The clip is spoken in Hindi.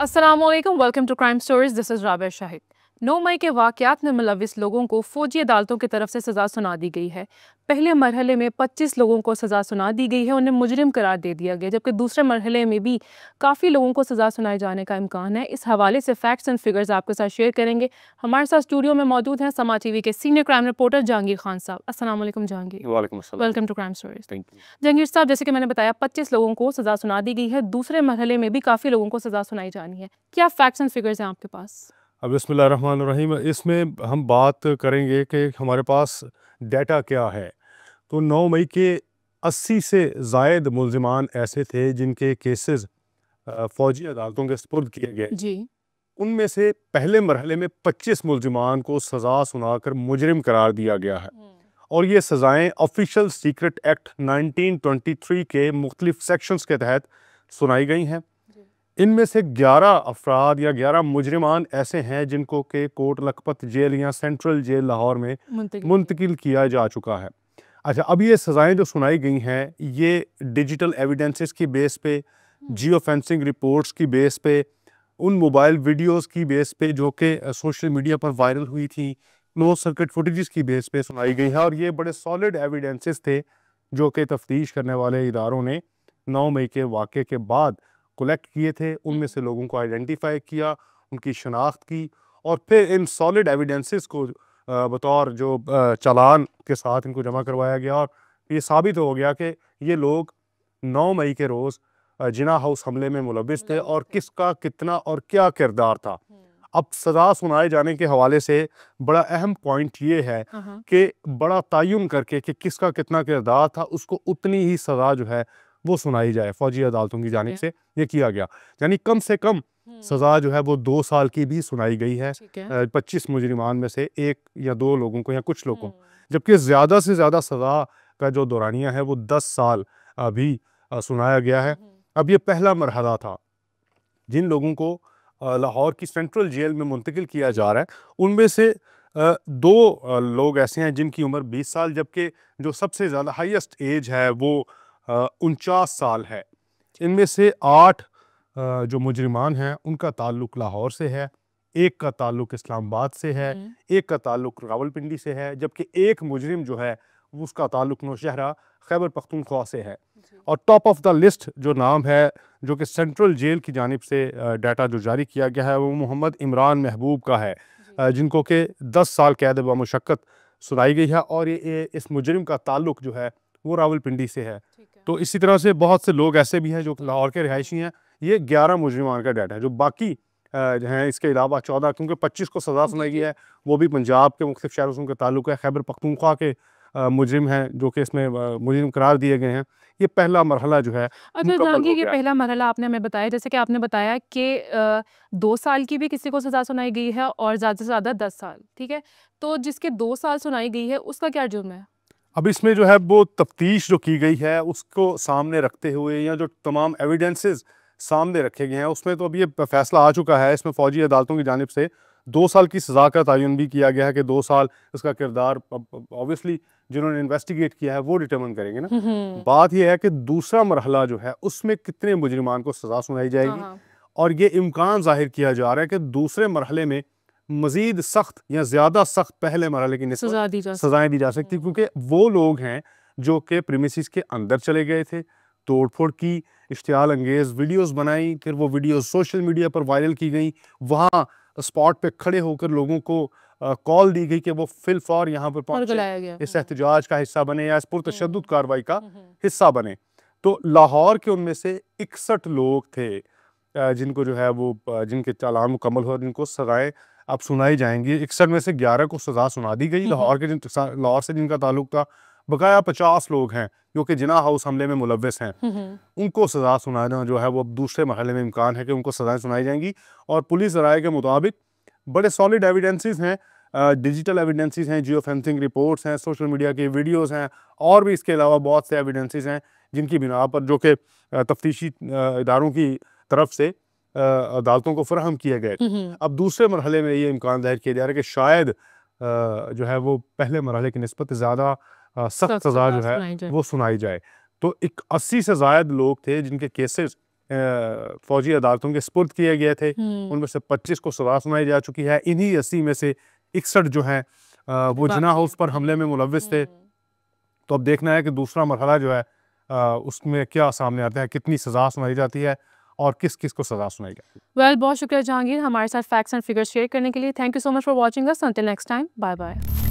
अस्सलामुअलैकुम, welcome to crime stories. This is Rabia Shahid. 9 मई के वाक़यात में मुलविस लोगों को फ़ौजी अदालतों की तरफ से सज़ा सुना दी गई है। पहले मरहले में 25 लोगों को सज़ा सुना दी गई है, उन्हें मुजरिम करार दे दिया गया, जबकि दूसरे मरहले में भी काफ़ी लोगों को सज़ा सुनाए जाने का इम्कान है। इस हवाले से फैक्ट्स एंड फिगर्स आपके साथ शेयर करेंगे। हमारे साथ स्टूडियो में मौजूद हैं समा टीवी के senior crime reporter Jahangir Khan साहब। अस्सलाम वालेकुम जहांगीर। वालेकुम अस्सलाम। Welcome to crime stories. Thank you. Jahangir साहब, जैसे कि मैंने बताया 25 लोगों को सज़ा सुना दी गई है, दूसरे मरहले में भी काफ़ी लोगों को सज़ा सुनाई जानी है। क्या फैक्ट्स एंड फिगर्स हैं आपके पास? अब बिस्मिल्लाहिर्रहमानिर्रहीम, इसमें हम बात करेंगे कि हमारे पास डाटा क्या है। तो 9 मई के 80 से ज़ायद मुल्ज़िमान ऐसे थे जिनके केसेस फ़ौजी अदालतों के सुपुर्द किए गए। जी। उनमें से पहले मरहले में 25 मुल्ज़िमान को सज़ा सुनाकर मुजरिम करार दिया गया है और ये सज़ाएँ ऑफिशियल सीक्रेट एक्ट 1923 के मुख्तलिफ सेक्शंस के तहत सुनाई गई हैं। इनमें से 11 अफराद या 11 मुजरिमान ऐसे हैं जिनको के कोट लखपत जेल या सेंट्रल जेल लाहौर में मुंतकिल किया जा चुका है। अच्छा, अब ये सज़ाएँ जो सुनाई गई हैं ये डिजिटल एविडेंसेस की बेस पे, जियो फेंसिंग रिपोर्ट्स की बेस पे, उन मोबाइल वीडियोस की बेस पे जो कि सोशल मीडिया पर वायरल हुई थी, क्लोज सर्किट फुटेजेस की बेस पे सुनाई गई है और ये बड़े सॉलिड एविडेंसेस थे जो कि तफ्तीश करने वाले इदारों ने 9 मई के वाक़े के बाद कलेक्ट किए थे। उनमें से लोगों को आइडेंटिफाई किया, उनकी शनाख्त की और फिर इन सॉलिड एविडेंसेस को बतौर जो चालान के साथ इनको जमा करवाया गया और ये साबित हो गया कि ये लोग 9 मई के रोज़ जिना हाउस हमले में मुलविस थे और किसका कितना और क्या किरदार था। अब सज़ा सुनाए जाने के हवाले से बड़ा अहम पॉइंट ये है कि बड़ा तयन करके कि किसका कितना किरदार था, उसको उतनी ही सज़ा जो है वो सुनाई जाए फ़ौजी अदालतों की जानिब से ये किया गया। यानी कम से कम सज़ा जो है वो 2 साल की भी सुनाई गई है 25 मुजरिमान में से 1 या 2 लोगों को या कुछ लोगों को, जबकि ज़्यादा से ज़्यादा सज़ा का जो दौरानिया है वो 10 साल अभी सुनाया गया है। अब ये पहला मरहला था। जिन लोगों को लाहौर की सेंट्रल जेल में मुंतकिल किया जा रहा है उनमें से 2 लोग ऐसे हैं जिनकी उम्र 20 साल, जबकि जो सबसे ज़्यादा हाईएस्ट एज है वो 49 साल है। इनमें से 8 जो मुजरिमान हैं उनका ताल्लुक़ लाहौर से है, एक का ताल्लुक़ इस्लामाबाद से है, एक का ताल्लुक़ रावलपिंडी से है, जबकि एक मुजरिम जो है उसका ताल्लुक़ नौशहरा खैबर पख्तूनख्वा से है। और टॉप ऑफ द लिस्ट जो नाम है जो कि सेंट्रल जेल की जानिब से डाटा जो जारी किया गया है वो मोहम्मद इमरान महबूब का है, जिनको कि 10 साल कैद व मुशक्कत सुनाई गई है और ये इस मुजरिम का ताल्लुक़ जो है वो रावलपिंडी से है। तो इसी तरह से बहुत से लोग ऐसे भी हैं जो लाहौर के रिहायशी हैं। ये 11 मुजरिमान का डाटा है। जो बाकी हैं इसके अलावा 14, क्योंकि 25 को सज़ा सुनाई गई है, वो भी पंजाब के मुख्तलिफ शहरों से उनका ताल्लुक़ है। खैबर पख्तूनख्वा के मुजरिम हैं जो कि इसमें मुजरिम करार दिए गए हैं। ये पहला मरहला जो है अच्छा मुकम्मल जहांगीर, हो ये गया। पहला मरहला आपने हमें बताया, जैसे कि आपने बताया कि 2 साल की भी किसी को सज़ा सुनाई गई है और ज़्यादा से ज़्यादा 10 साल, ठीक है? तो जिसके 2 साल सुनाई गई है उसका क्या जुर्म है? अब इसमें जो है वो तफ्तीश जो की गई है उसको सामने रखते हुए या जो तमाम एविडेंसेस सामने रखे गए हैं उसमें तो अब ये फैसला आ चुका है। इसमें फ़ौजी अदालतों की जानिब से 2 साल की सज़ा का तयन भी किया गया है कि 2 साल इसका किरदार ऑब्वियसली जिन्होंने इन्वेस्टिगेट किया है वो डिटर्मिन करेंगे ना। बात यह है कि दूसरा मरहला जो है उसमें कितने मुजरिमान को सज़ा सुनाई जाएगी और ये इम्कान ज़ाहिर किया जा रहा है कि दूसरे मरहले में मज़ीद सख्त या ज़्यादा सख्त पहले मरहले की निस्बत सज़ाएँ दी जा सकती, क्योंकि वो लोग हैं जो कि प्रीमिसेस के अंदर चले गए थे, तोड़ फोड़ की, इश्तियाल अंगेज़ वीडियोस बनाई, फिर वो वीडियोस सोशल मीडिया पर वायरल की गई, वहाँ स्पॉट पे खड़े होकर लोगों को कॉल दी गई कि वो फिलफौर यहाँ पर पहुँचे, इस एहतजाज का हिस्सा बने या इस पुरतशद्दुद कार्रवाई का हिस्सा बने। तो लाहौर के उनमें से 61 लोग थे जिनको जो है वो जिनके चालान मुकम्मल हो, जिनको सज़ाएँ अब सुनाई जाएंगी। 61 में से 11 को सज़ा सुना दी गई लाहौर के लाहौर से जिनका ताल्लुक था। बकाया 50 लोग हैं जो कि जिना हाउस हमले में मुलव्वस हैं, उनको सज़ा सुनाना जो है वो अब दूसरे मरहले में इम्कान है कि उनको सज़ाएँ सुनाई जाएंगी। और पुलिस राय के मुताबिक बड़े सॉलिड एविडेंसेस हैं, डिजिटल एविडेंसेस हैं, जियो फेंसिंग रिपोर्ट्स हैं, सोशल मीडिया की वीडियोस हैं और भी इसके अलावा बहुत से एविडेंसेस हैं जिनकी बिना पर जो कि तफ्तीशी इदारों की तरफ से अदालतों को फराहम किए गए। अब दूसरे मरहले में ये इम्कान ज़ाहिर किया जा रहा है कि शायद जो है वो पहले मरहले की निस्बत ज़्यादा सख्त सज़ा जो है वो सुनाई जाए। तो एक 80 से ज़ायद लोग थे जिनके केसेस फौजी अदालतों के स्पुर्द किए गए थे। उनमें से 25 को सज़ा सुनाई जा चुकी है। इन्हीं 80 में से 61 जो हैं वो जिना हाउस पर हमले में मुलव्विस थे। तो अब देखना है कि दूसरा मरहला जो है उसमें क्या सामने आता है, कितनी सज़ा सुनाई जाती है और किस किस को सज़ा सुनाई जाती है। वेल, बहुत शुक्रिया जहांगीर हमारे साथ फैक्ट्स एंड फिगर्स शेयर करने के लिए। Thank you so much for watching us. Until next time, bye bye.